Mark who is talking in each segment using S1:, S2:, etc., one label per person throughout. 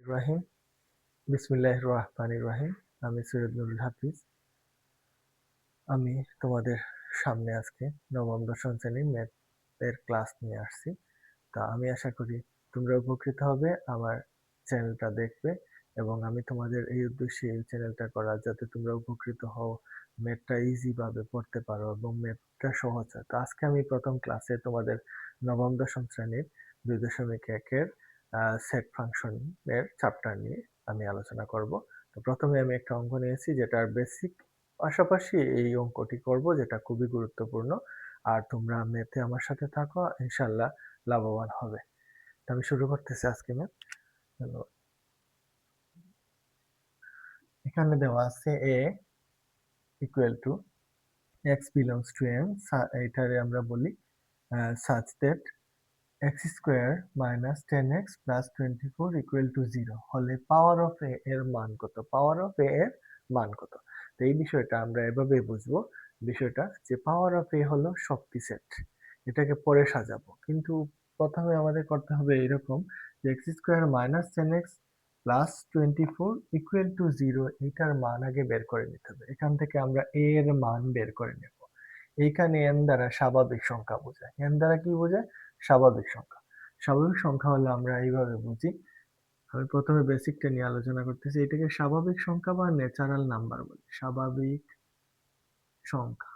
S1: রাহিম বিসমিল্লাহির রহমানির রহিম। আমি সৈয়দ নুরুল হাফিজ। আমি তোমাদের সামনে আজকে নবম দশম শ্রেণীর ম্যাথের ক্লাস নিয়ে আসছি। তা আমি আশা করি তোমরা উপকৃত হবে আমার চ্যানেলটা দেখবে, এবং আমি তোমাদের এই উদ্দেশ্যে এই চ্যানেলটা করা যাতে তোমরা উপকৃত হও, ম্যাথটা ইজি ভাবে পড়তে পারো এবং ম্যাথটা সহজ হয়। তো আজকে আমি প্রথম ক্লাসে তোমাদের নবম দশম শ্রেণীর 2.1-এর সেট ফাংশন এর চ্যাপ্টার নিয়ে আমি আলোচনা করব। তো প্রথমে আমি একটা অঙ্ক নিয়েছি যেটার বেসিক পাশাপাশি এই অঙ্কটি করব, যেটা খুবই গুরুত্বপূর্ণ। আর তোমরা ম্যাথে আমার সাথে থাকো, ইনশাল্লাহ লাভবান হবে। আমি শুরু করতেছি আজকে ম্যাথ। এখানে দেওয়া আছে a equal to x belongs to m, এটারে আমরা বলি such that x square minus 10x plus 24 equal to 0 হলে পাওয়ার অফ a এর মান কত? পাওয়ার অফ a এর মান কত? তো এই বিষয়টা আমরা এভাবে বুঝবো। বিষয়টা যে পাওয়ার অফ a হলো শক্তি সেট, এটাকে পরে সাজাবো, কিন্তু প্রথমে আমাদের করতে হবে এরকম যে x square minus 10x plus 24 equal to 0, এইটার মান আগে বের করে নিতে হবে। এখান থেকে আমরা a এর মান বের করে নেব। এইখানে n দ্বারা স্বাভাবিক সংখ্যা বোঝায়। n দ্বারা কি বোঝায়? স্বাভাবিক সংখ্যা। স্বাভাবিক সংখ্যা হলে আমরা এইভাবে বুঝি। আমি প্রথমে বেসিকটা নিয়ে আলোচনা করতেছি। এটাকে স্বাভাবিক সংখ্যা বা ন্যাচারাল নাম্বার বলি। স্বাভাবিক সংখ্যা,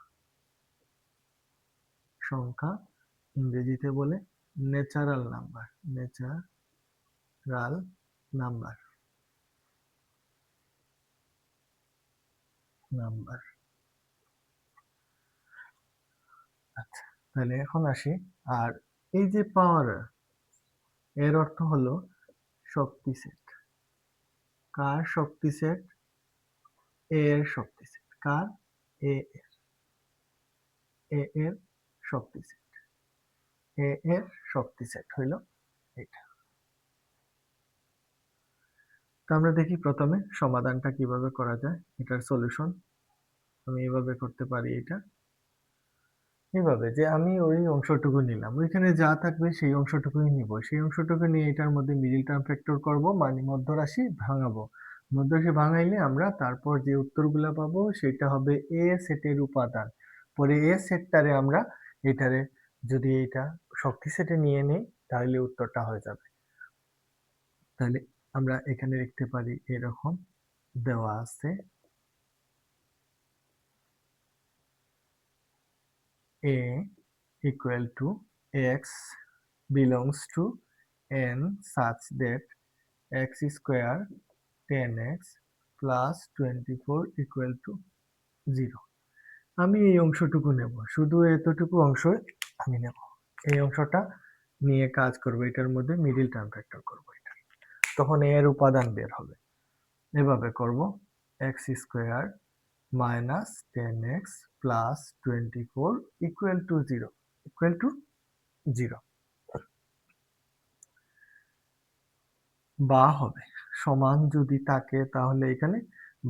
S1: সংখ্যা ইংরেজিতে বলে natural number. Natural number, number. আচ্ছা, তাহলে এখন আসি। আর এই যে পাওয়ার, এর অর্থ হলো শক্তি সেট। কার শক্তি সেট? এ এর শক্তি সেট। কার? এ এর। এ এর শক্তি সেট। এ এর শক্তি সেট হইল এটা। তো আমরা দেখি প্রথমে সমাধানটা কিভাবে করা যায়। এটার সলিউশন আমি এভাবে করতে পারি। এটা এইভাবে যে আমি ওই অংশটুকু নিলাম, ওইখানে যা থাকবে সেই অংশটুকুই নিব। সেই অংশটুকু নিয়ে এটার মধ্যে মিডিল টার্ম ফ্যাক্টর করব, মানে মধ্যরাশি ভাঙাবো। মধ্যরাশি ভাঙাইলে আমরা তারপর যে উত্তরগুলো পাবো সেটা হবে এ সেটের উপাদান। পরে এ সেটটারে আমরা এটারে যদি এটা শক্তি সেটে নিয়ে নেই তাহলে উত্তরটা হয়ে যাবে। তাহলে আমরা এখানে লিখতে পারি এরকম দেওয়া আছে a equal to x belongs to n such that x square 10x plus 24 equal to 0। আমি এই অংশটুকু নেব, শুধু এতটুকু অংশ আমি নেব। এই অংশটা নিয়ে কাজ করব, এটার মধ্যে মিডিল টার্ম ফ্যাক্টর করব এটা, তখন এর উপাদান বের হবে। এভাবে করব x square minus 10x plus 24 equal to 0, equal to 0 বা হবে। সমান যদি থাকে তাহলে এখানে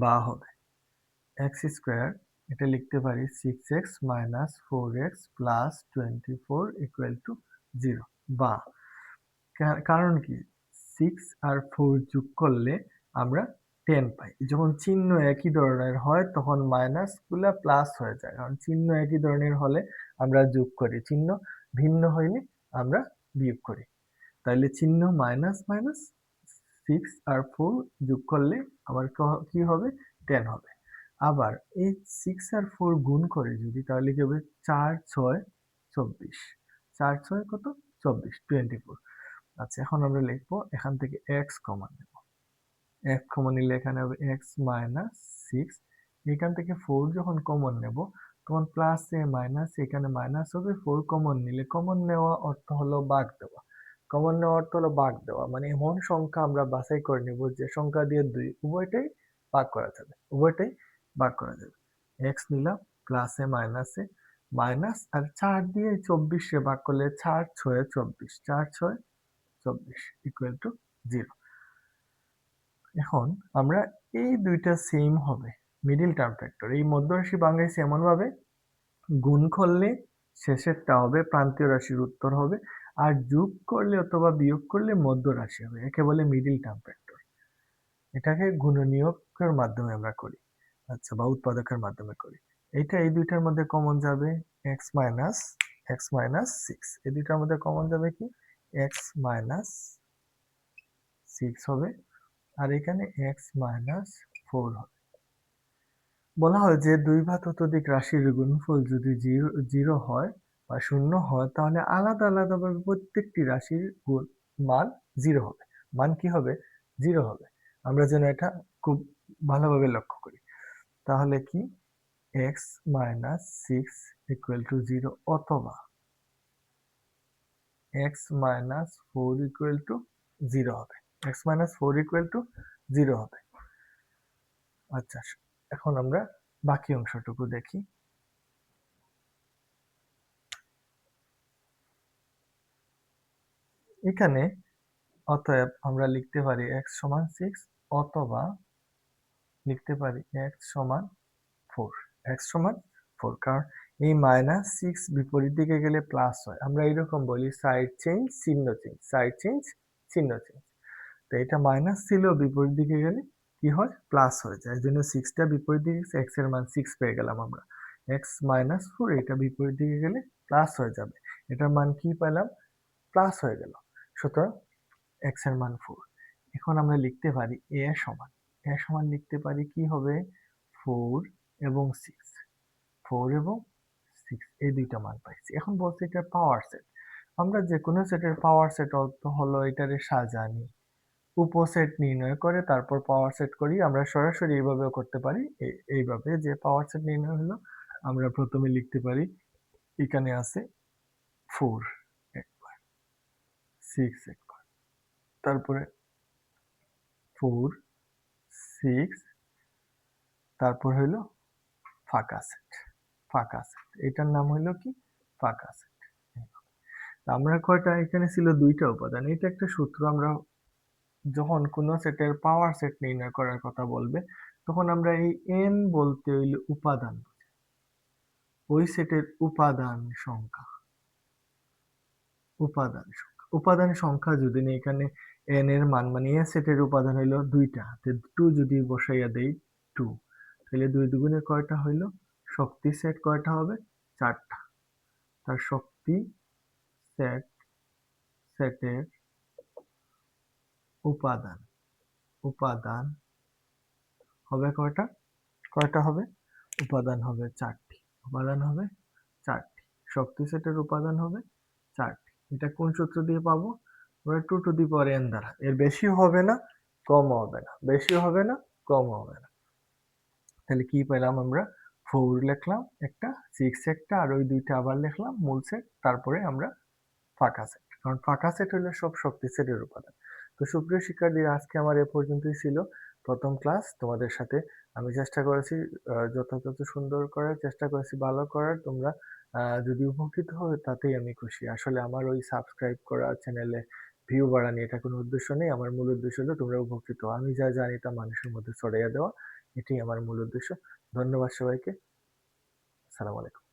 S1: বা হবে। এক্স স্কোয়ার এটা লিখতে পারি 6x minus 4x plus 24 equal to 0 বা, কারণ কি 6 আর 4 যোগ করলে আমরা 10 পাই। যখন চিহ্ন একই ধরনের হয় তখন মাইনাস গুলা প্লাস হয়ে যায়, কারণ চিহ্ন একই ধরনের হলে আমরা যোগ করি, চিহ্ন ভিন্ন হইলে আমরা বিয়োগ করি। তাইলে চিহ্ন মাইনাস মাইনাস 6 আর 4 যোগ করলে আমার কি হবে? 10 হবে। আবার এই 6 আর 4 গুণ করে যদি, তাহলে কি হবে? 4 6 24। 4 6 কত? 24, 24। আচ্ছা, এখন আমরা লিখবো এখান থেকে x কমন নেব। x কমন নিলে এখানে হবে x মাইনাস 6। এখান থেকে 4 যখন কমন নেব তখন প্লাস এ মাইনাস, এখানে মাইনাস হবে। 4 কমন নিলে, কমন নেওয়া অর্থ হলো ভাগ দেওয়া। কমন নেওয়া অর্থ হলো ভাগ দেওয়া, মানে এমন সংখ্যা আমরা বাছাই করে নিব যে সংখ্যা দিয়ে 2 উভয়টাই ভাগ করা যাবে, উভয়টাই ভাগ করা যাবে। x নিলাম প্লাসে মাইনাসে, মাইনাস আর 4 দিয়ে 24 এ ভাগ করলে 4 6 24, 4 6 24 ইকুয়াল টু 0। এখন আমরা এই দুইটা সেম হবে মিডিল টার্ম ফ্যাক্টর। এই মধ্যরাশি ভাঙাইছি এমন ভাবে গুণ করলে শেষেরটা হবে প্রান্তীয় রাশির উত্তর হবে, আর যোগ করলে অথবা বিয়োগ করলে মধ্য রাশি হবে। একে বলে মিডিল টার্ম ফ্যাক্টর। এটাকে গুণনীয়কের মাধ্যমে আমরা করি, আচ্ছা, বা উৎপাদকের মাধ্যমে করি। এইটা এই দুইটার মধ্যে কমন যাবে x-6, এই দুইটার মধ্যে কমন যাবে কি x-6 হবে, আর এখানে x-4 হবে। বলা হয় যে দুই বা ততোধিক রাশির গুণফল যদি জিরো হয় বা শূন্য হয়, তাহলে আলাদা আলাদাভাবে প্রত্যেকটি রাশির মান জিরো হবে। মান কি হবে? জিরো হবে। আমরা যেন এটা খুব ভালোভাবে লক্ষ্য করি। তাহলে কি x-6 ইকুয়াল টু 0, অথবা x-4 ইকুয়াল টু 0 হবে। x-4 ইকুয়াল টু 0 হবে। আচ্ছা, এখন আমরা বাকি অংশটুকু দেখি। এখানে অতএব আমরা লিখতে পারি x সমান 6, অথবা লিখতে পারি x সমান 4। x সমান 4, কারণ এই -6 বিপরীত দিকে গেলে প্লাস হয়। আমরা এরকম বলি সাইড চেঞ্জ চিহ্ন চেঞ্জ, সাইড চেঞ্জ চিহ্ন চেঞ্জ। তো এটা মাইনাস ছিল, বিপরীত দিকে গেলে কি হয়? প্লাস হয়ে যায়। এই জন্য 6টা বিপরীত দিকে, x এর মান 6 পেয়ে গেলাম আমরা। x-4 এটা বিপরীত দিকে গেলে প্লাস হয়ে যাবে। এটার মান কি পেলাম? প্লাস হয়ে গেল। সুতরাং x এর মান 4। এখন আমরা লিখতে পারি a সমান লিখতে পারি কি হবে? 4 এবং 6, 4 এবং 6, এই দুইটা মান পাইছি। এখন বলছি এটার পাওয়ার সেট। আমরা যে কোনো সেটের পাওয়ার সেট অর্থ হলো এটারে সাজানি, উপসেট নির্ণয় করে তারপর পাওয়ার সেট করি। আমরা সরাসরি এইভাবেও করতে পারি, এইভাবে যে পাওয়ার সেট নির্ণয় হলো, আমরা প্রথমে লিখতে পারি এখানে আছে 4 একবার, 6 একবার, তারপরে 4, 6, তারপর হইলো ফাঁকা সেট। ফাঁকা সেট, এটার নাম হইলো কি? ফাঁকা সেট। আমরা কয়টা, এখানে ছিল দুইটা উপাদান। এটা একটা সূত্র, আমরা যখন কোন সেটের পাওয়ার সেট নির্ণয় করার কথা বলবে, তখন আমরা এই n বলতে হইলে উপাদান, ওই সেটের উপাদান সংখ্যা, উপাদান সংখ্যা যদি নেই এখানে n এর মান, মানে এ সেটের উপাদান হইলো দুইটা, 2 যদি বসাইয়া দেই 2, তাহলে 2 দুগুণে কয়টা হইলো? শক্তি সেট কয়টা হবে? 4টা। তার শক্তি সেটের উপাদান হবে কয়টা? কয়টা হবে? উপাদান হবে 4টি। উপাদান হবে 4টি। শক্তি সেটের উপাদান হবে 4টি। এটা কোন সূত্র দিয়ে পাবো? আমরা 2 টু দি পাওয়ার n দ্বারা। এর বেশি হবে না, কম হবে না, বেশি হবে না, কম হবে না। তাহলে কি পেলাম আমরা? 4 লিখলাম একটা, 6 একটা, আর ওই দুইটা আবার লিখলাম মূল সেট, তারপরে আমরা ফাঁকা সেট, কারণ ফাঁকা সেট হলো সব শক্তি সেটের উপাদান। তো সুপ্রিয় শিক্ষার্থীরা, আজকে আমার এ পর্যন্তই ছিল প্রথম ক্লাস তোমাদের সাথে। আমি চেষ্টা করেছি যথাযথ সুন্দর করার চেষ্টা করেছি, ভালো করার। তোমরা যদি উপকৃত হবে তাতেই আমি খুশি। আসলে আমার ওই সাবস্ক্রাইব করা, চ্যানেলে ভিউ বাড়ানি, এটা কোনো উদ্দেশ্য নেই। আমার মূল উদ্দেশ্য হলো তোমরা উপকৃত, আমি যা জানি তা মানুষের মধ্যে ছড়িয়ে দেওয়া, এটাই আমার মূল উদ্দেশ্য। ধন্যবাদ সবাইকে। আসসালামু আলাইকুম।